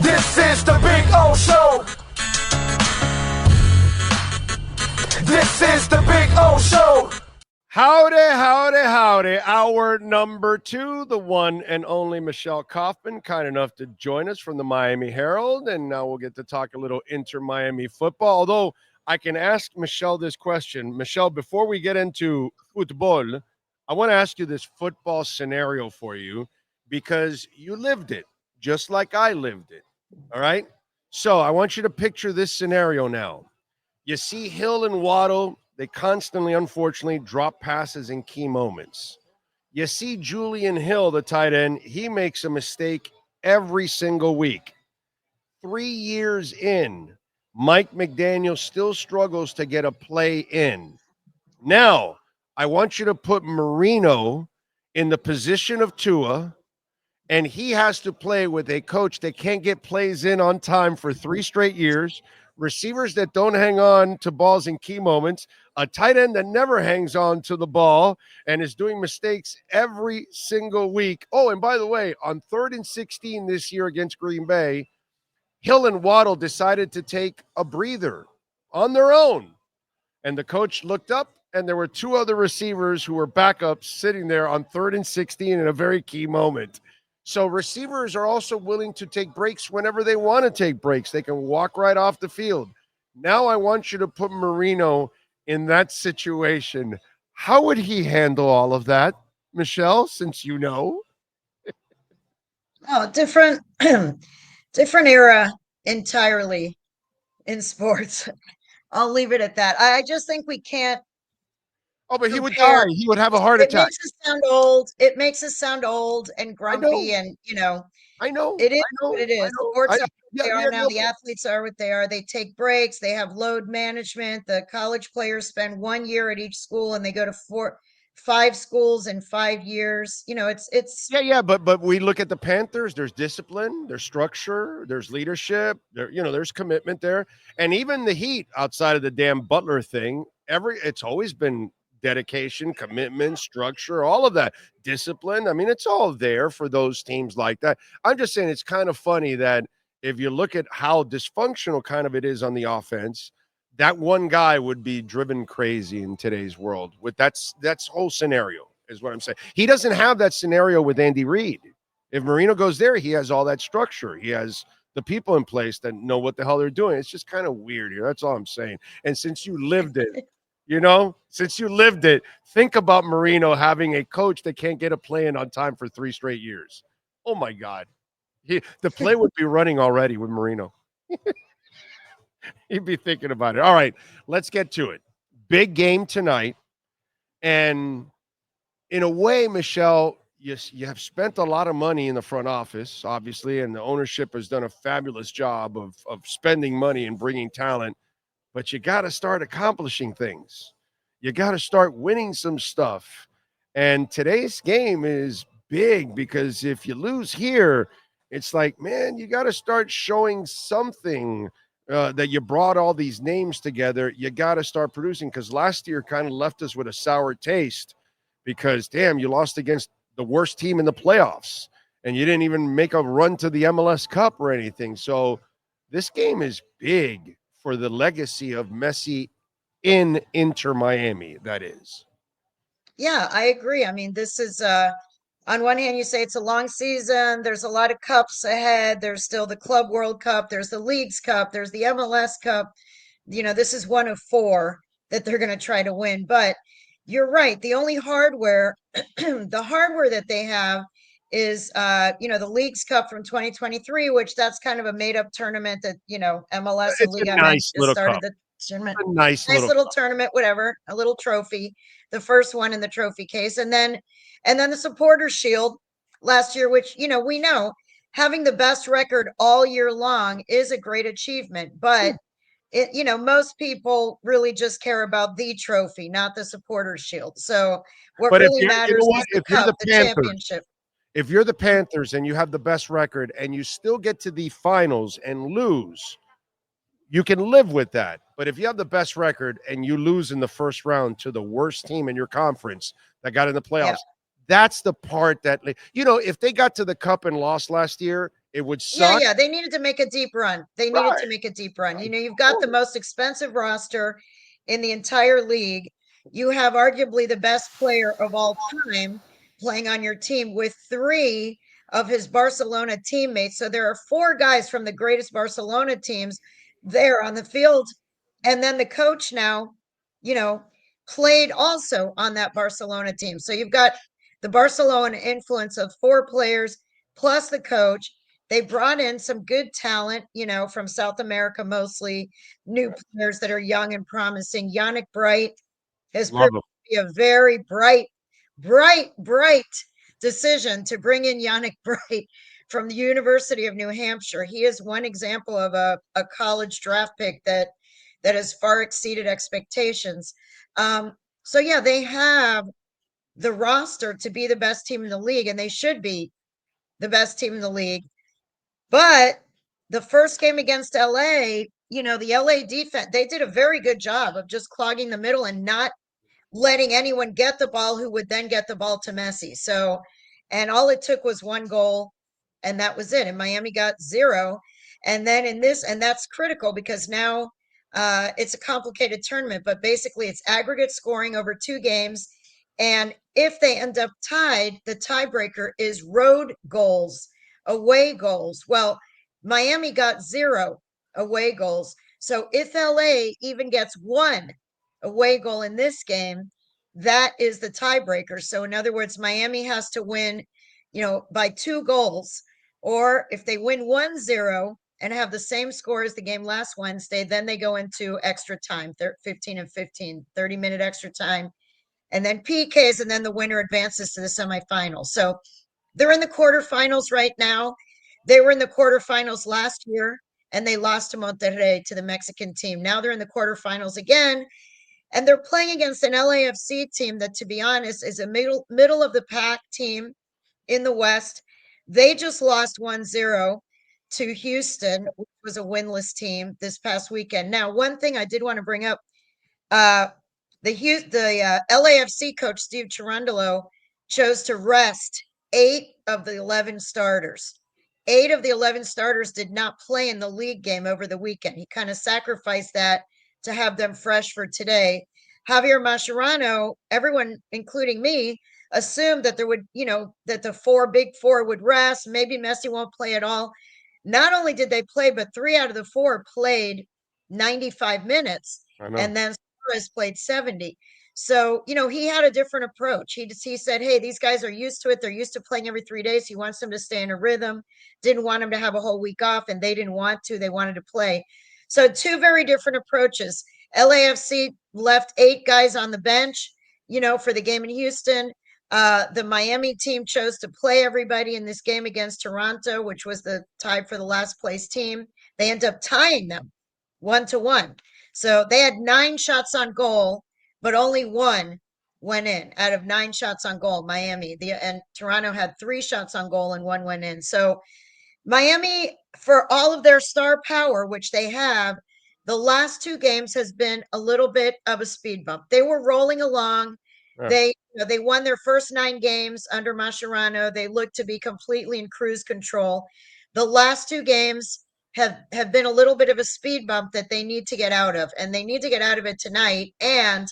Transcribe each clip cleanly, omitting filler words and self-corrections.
This is the Big O Show. This is the Big O Show. Howdy, howdy, howdy. Hour number 2, the one and only Michelle Kaufman, kind enough to join us from the Miami Herald. And now we'll get to talk a little Inter-Miami football. Although I can ask Michelle this question. Michelle, before we get into football, I want to ask you this football scenario for you because you lived it just like I lived it. All right? So I want you to picture this scenario now. You see Hill and Waddle. They constantly, unfortunately, drop passes in key moments. You see Julian Hill, the tight end, he makes a mistake every single week. 3 years in, Mike McDaniel still struggles to get a play in. Now, I want you to put Marino in the position of Tua, and he has to play with a coach that can't get plays in on time for 3 straight years, receivers that don't hang on to balls in key moments, a tight end that never hangs on to the ball and is doing mistakes every single week. Oh, and by the way, on 3rd and 16 this year against Green Bay, Hill and Waddle decided to take a breather on their own. And the coach looked up, and there were 2 other receivers who were backups sitting there on 3rd and 16 in a very key moment. So receivers are also willing to take breaks whenever they want to take breaks. They can walk right off the field. Now I want you to put Marino in that situation. How would he handle all of that, Michelle, since you know? Oh, different era entirely in sports. I'll leave it at that. I just think we can't. Oh, but he would die. He would have a heart attack. It makes us sound old. It makes us sound old and grumpy, and I know. It is what it is. Sports are what they are now. No. The athletes are what they are. They take breaks. They have load management. The college players spend 1 year at each school, and they go to 5 schools in 5 years. It's But we look at the Panthers. There's discipline. There's structure. There's leadership. There's commitment there. And even the Heat, outside of the damn Butler thing, it's always been dedication, commitment, structure, all of that, discipline. I mean, it's all there for those teams like that. I'm just saying it's kind of funny that if you look at how dysfunctional kind of it is on the offense, that one guy would be driven crazy in today's world with that's whole scenario is what I'm saying. He doesn't have that scenario with Andy Reid. If Marino goes there, he has all that structure. He has the people in place that know what the hell they're doing. It's just kind of weird here. That's all I'm saying. And since you lived it, think about Marino having a coach that can't get a play in on time for 3 straight years. Oh, my God. The play would be running already with Marino. He'd be thinking about it. All right, let's get to it. Big game tonight. And in a way, Michelle, you have spent a lot of money in the front office, obviously, and the ownership has done a fabulous job of spending money and bringing talent. But you got to start accomplishing things. You got to start winning some stuff. And today's game is big because if you lose here, it's like, man, you got to start showing something that you brought all these names together. You got to start producing because last year kind of left us with a sour taste because, damn, you lost against the worst team in the playoffs and you didn't even make a run to the MLS Cup or anything. So this game is big for the legacy of Messi in Inter-Miami, that is. Yeah, I agree. I mean, this is on one hand, you say it's a long season. There's a lot of cups ahead. There's still the Club World Cup. There's the Leagues Cup. There's the MLS Cup. This is one of 4 that they're going to try to win. But you're right. The only hardware, the hardware that they have is, the Leagues Cup from 2023, which that's kind of a made-up tournament that, MLS and League nice just started the tournament. A nice little tournament, whatever, a little trophy, the first one in the trophy case. And then the Supporters Shield last year, which, we know having the best record all year long is a great achievement, but most people really just care about the trophy, not the Supporters Shield. So what really matters is the cup, the championship. If you're the Panthers and you have the best record and you still get to the finals and lose, you can live with that. But if you have the best record and you lose in the first round to the worst team in your conference that got in the playoffs, that's the part that, if they got to the cup and lost last year, It would Yeah, suck. yeah, they needed to make a deep run. They needed to make a deep run. You know, you've got the most expensive roster in the entire league. You have arguably the best player of all time playing on your team with 3 of his Barcelona teammates. So there are 4 guys from the greatest Barcelona teams there on the field. And then the coach now, you know, played also on that Barcelona team. So you've got the Barcelona influence of 4 players plus the coach. They brought in some good talent, you know, from South America, mostly new players that are young and promising. Yannick Bright has Love proved him. to be a very bright decision to bring in Yannick Bright from the University of New Hampshire. He is one example of a college draft pick that has far exceeded expectations. So yeah, they have the roster to be the best team in the league, and they should be the best team in the league. But the first game against LA, you know, the LA defense, they did a very good job of just clogging the middle and not letting anyone get the ball who would then get the ball to Messi. So, and all it took was 1 goal, and that was it. And Miami got 0. And then in this, and that's critical because now it's a complicated tournament, but basically it's aggregate scoring over 2 games. And if they end up tied, the tiebreaker is road goals, away goals. Well, Miami got 0 away goals. So if LA even gets 1 away goal in this game, that is the tiebreaker. So in other words, Miami has to win, you know, by 2 goals, or if they win 1-0 and have the same score as the game last Wednesday, then they go into extra time, 15 and 15, 30-minute extra time, and then PKs, and then the winner advances to the semifinals. So they're in the quarterfinals right now. They were in the quarterfinals last year, and they lost to Monterrey, to the Mexican team. Now they're in the quarterfinals again, and they're playing against an LAFC team that, to be honest, is a middle of the pack team in the West. They just lost 1-0 to Houston, which was a winless team this past weekend. Now, one thing I did want to bring up, uh, the LAFC coach, Steve Cherundolo, chose to rest 8 of the 11 starters. 8 of the 11 starters did not play in the league game over the weekend. He kind of sacrificed that to have them fresh for today. Javier Mascherano, everyone, including me, assumed that there would, you know, that the big four would rest. Maybe Messi won't play at all. Not only did they play, but 3 out of the 4 played 95 minutes. And then Suarez played 70. So, you know, he had a different approach. He said, hey, these guys are used to it. They're used to playing every 3 days. He wants them to stay in a rhythm. Didn't want them to have a whole week off, and they didn't want to. They wanted to play. So 2 very different approaches. LAFC left 8 guys on the bench, you know, for the game in Houston. The Miami team chose to play everybody in this game against Toronto, which was the tie for the last place team. They end up tying them 1-1. So they had 9 shots on goal, but only 1 went in out of 9 shots on goal. Miami, and Toronto had 3 shots on goal and 1 went in. So Miami, for all of their star power, which they have, the last 2 games has been a little bit of a speed bump. They were rolling along. They won their first 9 games under Mascherano. They looked to be completely in cruise control. The last 2 games have been a little bit of a speed bump that they need to get out of, and they need to get out of it tonight. And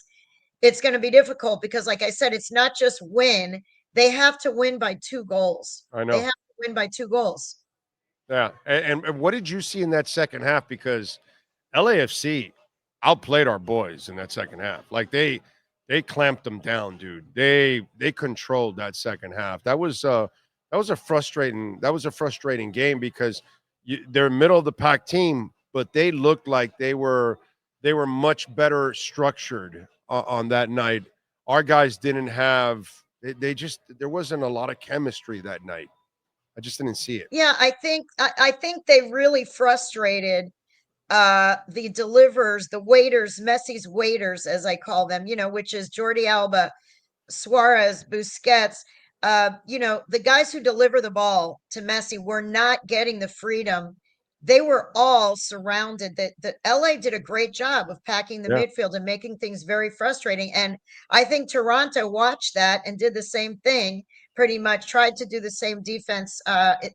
it's going to be difficult because, like I said, it's not just win. They have to win by 2 goals. I know. They have to win by 2 goals. Yeah. And what did you see in that second half? Because LAFC outplayed our boys in that second half. Like they clamped them down, dude. They controlled that second half. That was a frustrating game because they're a middle of the pack team, but they looked like they were much better structured on that night. Our guys didn't have they just there wasn't a lot of chemistry that night. I just didn't see it. Yeah, I think they really frustrated the delivers, the waiters, Messi's waiters, as I call them, you know, which is Jordi Alba, Suarez, Busquets. You know, the guys who deliver the ball to Messi were not getting the freedom. They were all surrounded. That LA did a great job of packing the midfield and making things very frustrating. And I think Toronto watched that and did the same thing pretty much tried to do the same defense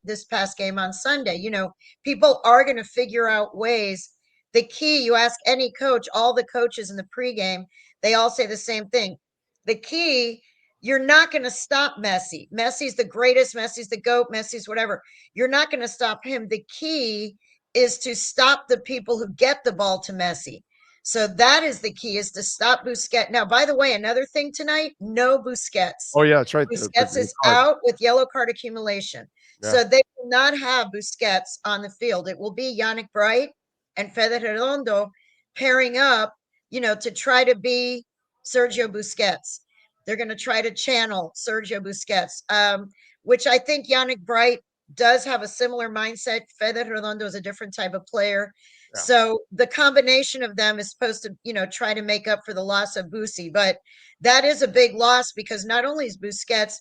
this past game on Sunday. You know, people are going to figure out ways. The key, you ask any coach, all the coaches in the pregame, they all say the same thing. The key, you're not going to stop Messi. Messi's the greatest, Messi's the GOAT, Messi's whatever. You're not going to stop him. The key is to stop the people who get the ball to Messi. So that is the key, is to stop Busquets. Now, by the way, another thing tonight, no Busquets. Oh yeah, that's right. Busquets is out with yellow card accumulation. Yeah. So they will not have Busquets on the field. It will be Yannick Bright and Fede Redondo pairing up, you know, to try to be Sergio Busquets. They're going to try to channel Sergio Busquets, which I think Yannick Bright does have a similar mindset. Fede Redondo is a different type of player. Yeah. So the combination of them is supposed to, you know, try to make up for the loss of Busi. But that is a big loss, because not only is Busquets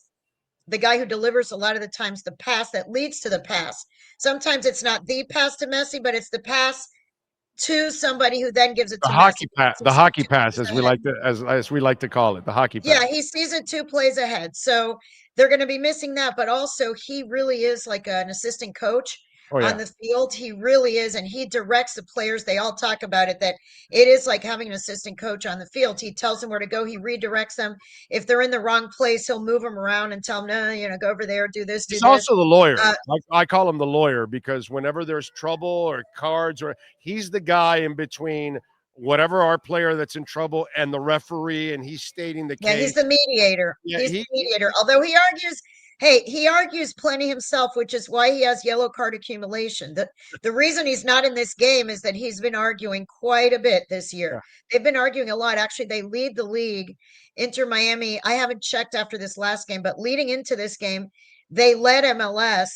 the guy who delivers a lot of the times the pass that leads to the pass. Sometimes it's not the pass to Messi, but it's the pass to somebody who then gives it The to hockey Messi. pass, the hockey pass, as we like to call it, the hockey pass. Yeah, he sees it 2 plays ahead. So they're going to be missing that, but also he really is like an assistant coach on the field. He really is, and he directs the players. They all talk about it, that it is like having an assistant coach on the field. He tells them where to go. He redirects them. If they're in the wrong place, he'll move them around and tell them, no, you know, go over there, do this, do He's this. also the lawyer. I call him the lawyer, because whenever there's trouble or cards, or he's the guy in between whatever our player that's in trouble and the referee, and he's stating the case. Yeah, he's the mediator. Yeah, he's the mediator. Although he argues plenty himself, which is why he has yellow card accumulation. The reason he's not in this game is that he's been arguing quite a bit this year. Yeah. They've been arguing a lot. Actually, they lead the league. InterMiami, I haven't checked after this last game, but leading into this game, they led MLS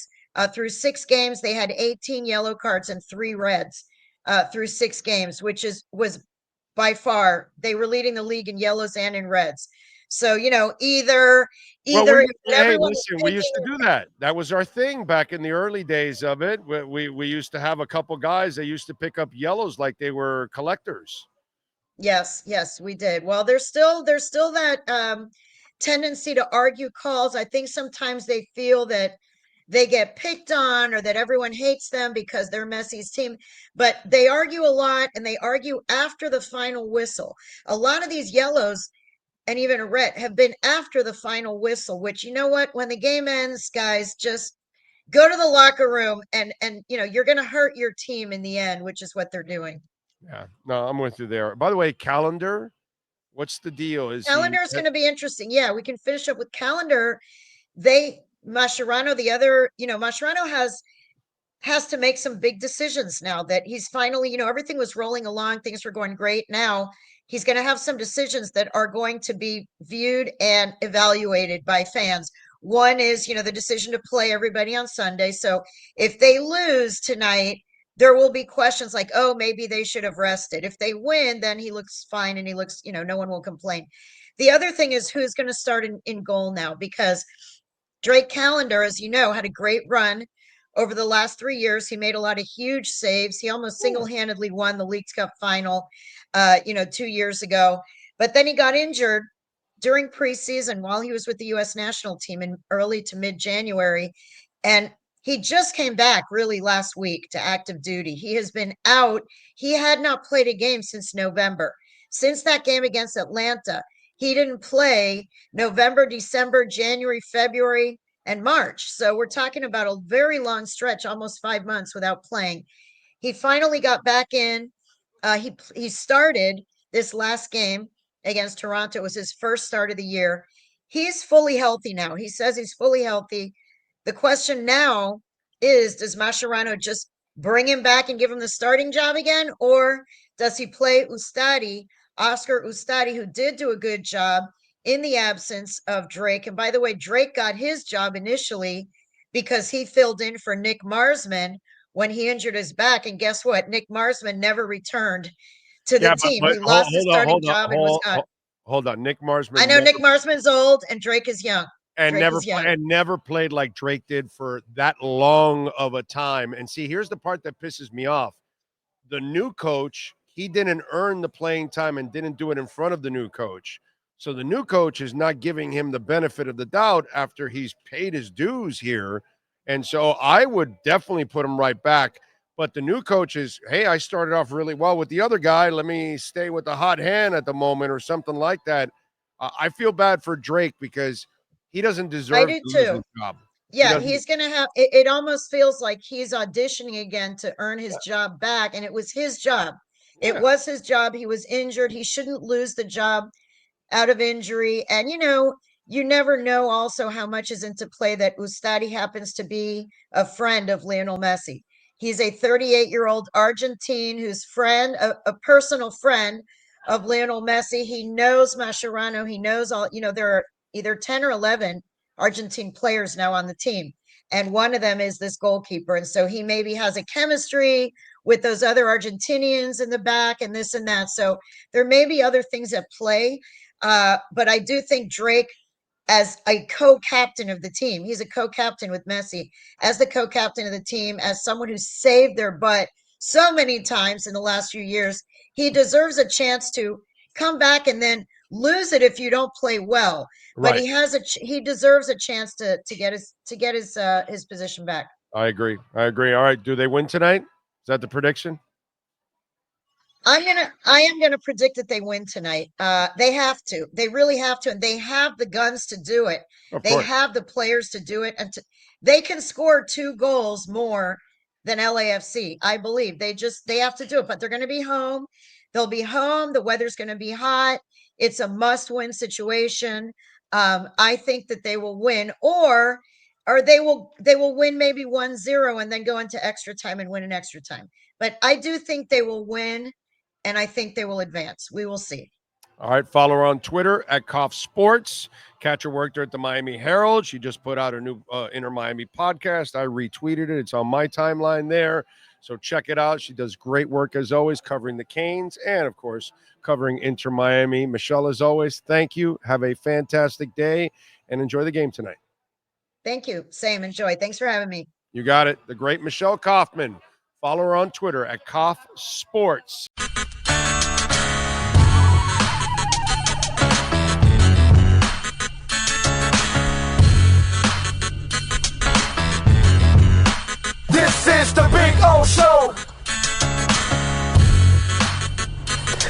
through 6 games. They had 18 yellow cards and 3 reds through 6 games, which was by far, they were leading the league in yellows and in reds. So, you know, either Well, hey, listen, we used to do that. That was our thing back in the early days of it. We used to have a couple guys that used to pick up yellows like they were collectors. Yes, we did. Well, there's still that tendency to argue calls. I think sometimes they feel that they get picked on, or that everyone hates them because they're Messi's team, but they argue a lot, and they argue after the final whistle. A lot of these yellows and even a red have been after the final whistle, which, you know what, when the game ends, guys, just go to the locker room, and you know, you're going to hurt your team in the end, which is what they're doing. Yeah, no, I'm with you there. By the way, Calendar, what's the deal? Calendar is going to be interesting. Yeah, we can finish up with Calendar. Mascherano, the other, you know, Mascherano has to make some big decisions now that he's finally, you know, everything was rolling along, things were going great. Now he's going to have some decisions that are going to be viewed and evaluated by fans. One is, you know, the decision to play everybody on Sunday. So if they lose tonight, there will be questions like, oh, maybe they should have rested. If they win, then he looks fine, and he looks, you know, no one will complain. The other thing is who's going to start in goal now, because Drake Calendar, as you know, had a great run over the last 3 years. He made a lot of huge saves. He almost single-handedly won the Leagues Cup final, 2 years ago. But then he got injured during preseason while he was with the U.S. national team in early to mid-January. And he just came back really last week to active duty. He has been out. He had not played a game since November. Since that game against Atlanta, he didn't play November, December, January, February, and March. So we're talking about a very long stretch, almost 5 months without playing. He finally got back in. He started this last game against Toronto. It was his first start of the year. He's fully healthy now. He says he's fully healthy. The question now is, does Mascherano just bring him back and give him the starting job again? Or does he play Oscar Ustadi, who did do a good job in the absence of Drake? And by the way, Drake got his job initially because he filled in for Nick Marsman when he injured his back. And guess what? Nick Marsman never returned to the team. He lost his starting job and was gone. Hold on. Nick Marsman. I know Nick Marsman's old and Drake is young. And never played like Drake did for that long of a time. And see, here's the part that pisses me off. The new coach, he didn't earn the playing time and didn't do it in front of the new coach. So the new coach is not giving him the benefit of the doubt after he's paid his dues here. And so I would definitely put him right back. But the new coach is, hey, I started off really well with the other guy. Let me stay with the hot hand at the moment or something like that. I feel bad for Drake because he doesn't deserve to lose his job. Yeah, he's going to have it almost feels like he's auditioning again to earn his job back. And it was his job. It was his job. He was injured. He shouldn't lose the job out of injury. And, you never know also how much is into play that Ustadi happens to be a friend of Lionel Messi. He's a 38-year-old Argentine who's a personal friend of Lionel Messi. He knows Mascherano. He knows all, there are either 10 or 11 Argentine players now on the team. And one of them is this goalkeeper. And so he maybe has a chemistry with those other Argentinians in the back and this and that. So there may be other things at play. But I do think Drake, as a co-captain of the team, he's a co-captain with Messi, as the co-captain of the team, as someone who saved their butt so many times in the last few years, he deserves a chance to come back and then lose it if you don't play well. But he deserves a chance to get his position back. I agree. All right. Do they win tonight? Is that the prediction? I am gonna predict that they win tonight. They have to. They really have to, and they have the guns to do it. They have the players to do it, and they can score 2 goals more than LAFC. I believe they have to do it. But they're going to be home. They'll be home. The weather's going to be hot. It's a must-win situation. I think that they will win, or they will win maybe 1-0 and then go into extra time and win in extra time. But I do think they will win. And I think they will advance. We will see. All right. Follow her on Twitter at Koff Sports. Catch her work there at the Miami Herald. She just put out a new Inter Miami podcast. I retweeted it. It's on my timeline there. So check it out. She does great work as always, covering the Canes and, of course, covering Inter Miami. Michelle, as always, thank you. Have a fantastic day and enjoy the game tonight. Thank you. Same. Enjoy. Thanks for having me. You got it. The great Michelle Kaufman. Follow her on Twitter at Koff Sports. This is the Big O Show.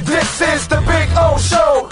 This is the Big O Show.